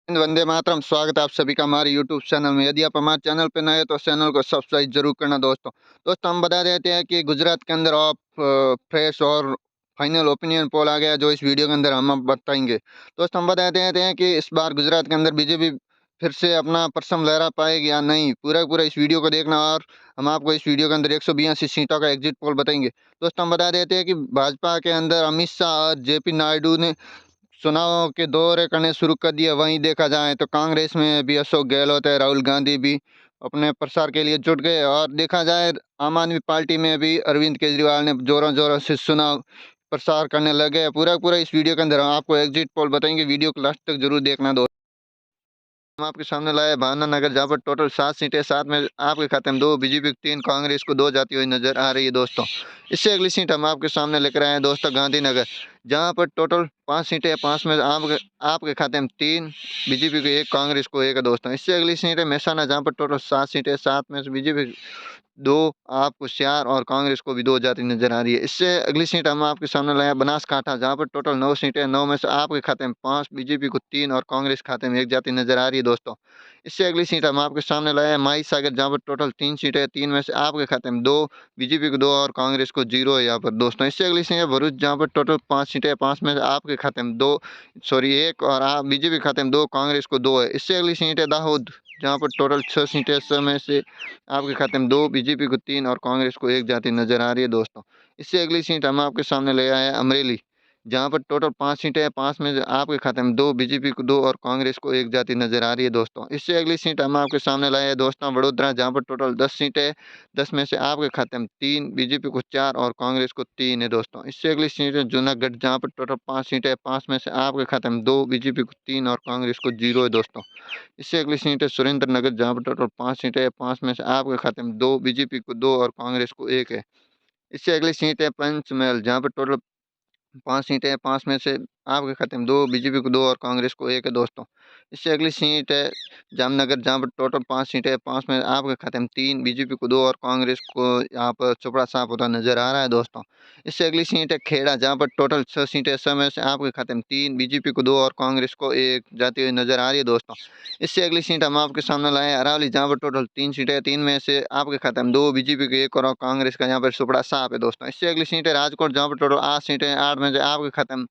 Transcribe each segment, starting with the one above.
वंदे मातरम। स्वागत है आप सभी का हमारे यूट्यूब चैनल में। यदि आप हमारे चैनल पर नए हैं तो चैनल को सब्सक्राइब जरूर करना दोस्तों हम बता देते हैं कि गुजरात के अंदर ऑफ फ्रेश और फाइनल ओपिनियन पोल आ गया, जो इस वीडियो के अंदर हम अब बताएंगे। दोस्तों हम बता देते हैं कि इस बार गुजरात के अंदर बीजेपी फिर से अपना परचम लहरा पाएगी या नहीं। पूरा इस वीडियो को देखना और हम आपको इस वीडियो के अंदर 182 सीटों का एग्जिट पोल बताएंगे। दोस्तों हम बता देते हैं कि भाजपा के अंदर अमित शाह और जेपी नायडू ने चुनाव के दौरे करने शुरू कर दिया। वहीं देखा जाए तो कांग्रेस में भी अशोक गहलोत है, राहुल गांधी भी अपने प्रचार के लिए जुट गए। और देखा जाए आम आदमी पार्टी में भी अरविंद केजरीवाल ने जोरों जोरों से चुनाव प्रचार करने लगे। पूरा इस वीडियो के अंदर हम आपको एग्जिट पोल बताएंगे। वीडियो को लास्ट तक जरूर देखना दोस्तों। हम आपके सामने लाए भावना नगर, जहाँ पर टोटल 7 सीटें, 7 में आपके खाते में 2 बीजेपी को 3, कांग्रेस को 2 जाती हुई नजर आ रही है दोस्तों। इससे अगली सीट हम आपके सामने लेकर आए हैं दोस्तों गांधीनगर, जहाँ पर टोटल 5 सीटें, 5 में आपके खाते में 3 बीजेपी को 1, कांग्रेस को 1 है दोस्तों। इससे अगली सीट है महसाना, जहाँ पर टोटल 7 सीटें, 7 में से बीजेपी 2, आपको 4 और कांग्रेस को भी 2 जाती नजर आ रही है। इससे अगली सीट हम आपके सामने लाया बनासकाठा, जहाँ पर टोटल 9 सीटें, 9 में से आपके खाते में 5, बीजेपी को 3 और कांग्रेस खाते में 1 जाती नजर आ रही है दोस्तों। इससे अगली सीट हम आपके सामने लाया माई सागर, जहाँ पर टोटल 3 सीटें, 3 में से आपके खाते में 2, बीजेपी को 2 और कांग्रेस को 0 है यहाँ पर दोस्तों। इससे अगली सीट है भरूच, जहाँ पर टोटल 5 सीटें, 5 में से आपके खाते में 2, सॉरी 1 और आप बीजेपी खाते में 2, कांग्रेस को 2 है। इससे अगली सीट है दाहोद, जहाँ पर टोटल 6 सीटें, 6 में से आपके खाते में 2, बीजेपी को 3 और कांग्रेस को 1 जाती नजर आ रही है दोस्तों। इससे अगली सीट हम आपके सामने ले आए हैं अमरेली, जहाँ पर टोटल 5 सीटें हैं, 5 में से आपके खाते में 2, बीजेपी को 2 और कांग्रेस को 1 जाती नजर आ रही है दोस्तों। इससे अगली सीट हम आपके सामने लाए हैं दोस्तों वडोदरा, जहाँ पर टोटल 10 सीटें, 10 में से आपके खाते में 3, बीजेपी को 4 और कांग्रेस को 3 है दोस्तों। इससे अगली सीट है जूनागढ़, जहाँ पर टोटल 5 सीटें, 5 में से आपके खाते में 2, बीजेपी को 3 और कांग्रेस को 0 है दोस्तों। इससे अगली सीट है सुरेंद्र नगर, जहाँ पर टोटल 5 सीटें हैं, 5 में से आपके खाते में 2, बीजेपी को 2 और कांग्रेस को 1 है। इससे अगली सीट है पंचमहल, जहाँ पर टोटल 5 सीटें हैं, 5 में से आपके खाते में 2, बीजेपी को 2 और कांग्रेस को 1 है दोस्तों। इससे अगली सीट है जामनगर, जहाँ पर टोटल 5 सीटें हैं, 5 में आपके खाते में 3, बीजेपी को 2 और कांग्रेस को यहाँ पर चौपड़ा साफ होता नजर आ रहा है दोस्तों। इससे अगली सीट है खेड़ा, जहाँ पर टोटल 6 सीटें, 6 में से आपके खाते में 3, बीजेपी को 2 और कांग्रेस को 1 जाती हुई नजर आ रही है दोस्तों। इससे अगली सीट हम आपके सामने लाए हैं अरावली, जहाँ पर टोटल 3 सीटें, 3 में से आपके खाते में 2, बीजेपी को 1 और कांग्रेस का यहाँ पर सुपड़ा साफ है दोस्तों। इससे अगली सीट है राजकोट, जहाँ पर टोटल 8 सीटें, 8 में से आपके खाते में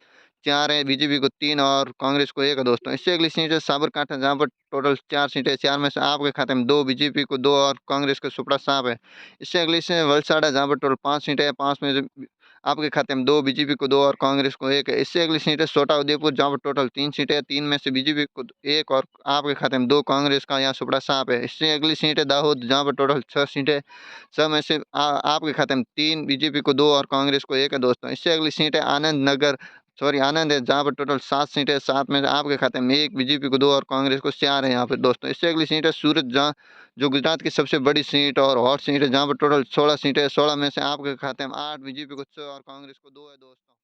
4 है, बीजेपी को 3 और कांग्रेस को 1 है दोस्तों। इससे अगली सीट है साबरकांठा, जहाँ पर टोटल 4 सीटें, 4 में से आपके खाते में 2, बीजेपी को 2 और कांग्रेस का सुपड़ा साफ है। इससे अगली सीट है वलसाड़ा, जहाँ पर टोटल 5 सीटें, 5 में से आपके खाते में 2, बीजेपी को 2 और कांग्रेस को 1 है। इससे अगली सीट है छोटा उदयपुर, जहाँ पर टोटल 3 सीटें, 3 में से बीजेपी को 1 और आपके खाते में 2, कांग्रेस का यहाँ सुपड़ा साफ है। इससे अगली सीट है दाहोद, जहाँ पर टोटल 6 सीटें, 6 में से आपके खाते में 3, बीजेपी को 2 और कांग्रेस को 1 है दोस्तों। इससे अगली सीट है आनंद नगर, सॉरी आनंद है, जहाँ पर टोटल 7 सीटें, 7 में से आपके खाते में 1, बीजेपी को 2 और कांग्रेस को 4 है यहाँ पर दोस्तों। इससे अगली सीट है सूरत, जहाँ जो गुजरात की सबसे बड़ी सीट और हॉट सीट है, जहाँ पर टोटल 16 सीटें, 16 में से आपके खाते में 8, बीजेपी को 6 और कांग्रेस को 2 है दोस्तों।